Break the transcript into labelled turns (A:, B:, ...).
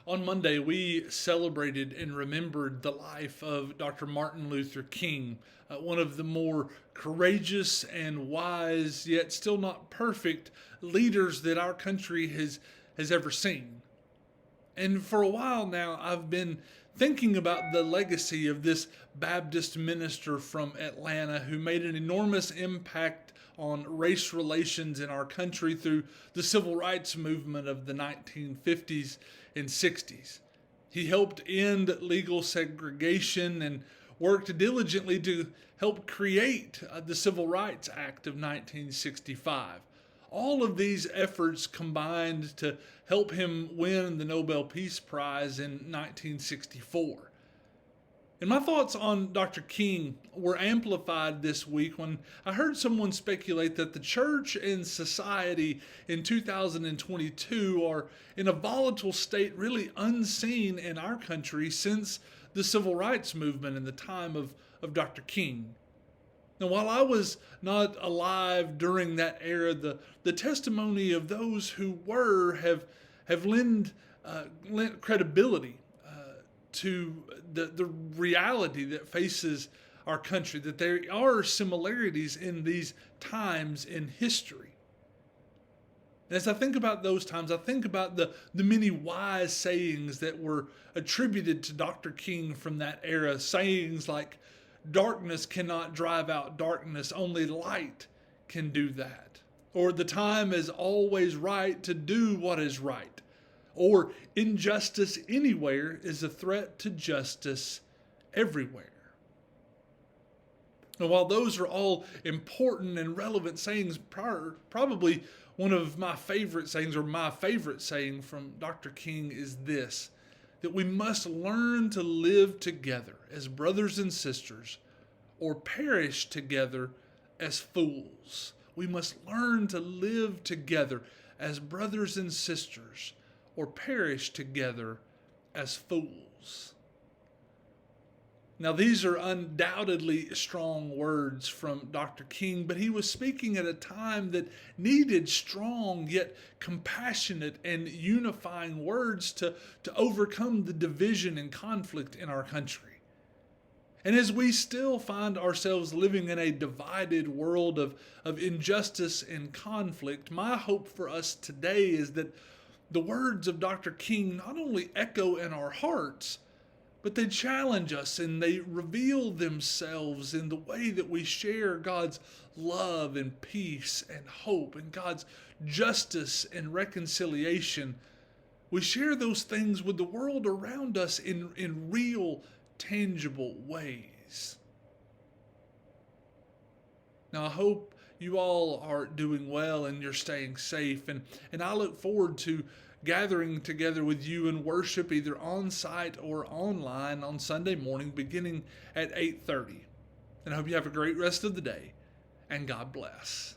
A: On Monday, we celebrated and remembered the life of Dr. Martin Luther King, one of the more courageous and wise, yet still not perfect, leaders that our country has ever seen. And for a while now, I've been thinking about the legacy of this Baptist minister from Atlanta who made an enormous impact on race relations in our country through the civil rights movement of the 1950s and 60s. He helped end legal segregation and worked diligently to help create the Civil Rights Act of 1965. All of these efforts combined to help him win the Nobel Peace Prize in 1964. And my thoughts on Dr. King were amplified this week when I heard someone speculate that the church and society in 2022 are in a volatile state really unseen in our country since the civil rights movement in the time of Dr. King. Now, while I was not alive during that era, the testimony of those who were have lent credibility to the reality that faces our country, that there are similarities in these times in history. As I think about those times, I think about the many wise sayings that were attributed to Dr. King from that era. Sayings like, darkness cannot drive out darkness, only light can do that. Or the time is always right to do what is right. Or injustice anywhere is a threat to justice everywhere. And while those are all important and relevant sayings, probably one of my favorite sayings, or my favorite saying from Dr. King, is this: that we must learn to live together as brothers and sisters, or perish together as fools. We must learn to live together as brothers and sisters, or perish together as fools. Now, these are undoubtedly strong words from Dr. King, but he was speaking at a time that needed strong yet compassionate and unifying words to overcome the division and conflict in our country. And as we still find ourselves living in a divided world of injustice and conflict, my hope for us today is that the words of Dr. King not only echo in our hearts, but they challenge us and they reveal themselves in the way that we share God's love and peace and hope and God's justice and reconciliation. We share those things with the world around us in real, tangible ways. Now, I hope you all are doing well and you're staying safe, and I look forward to gathering together with you in worship either on site or online on Sunday morning beginning at 8:30. And I hope you have a great rest of the day, and God bless.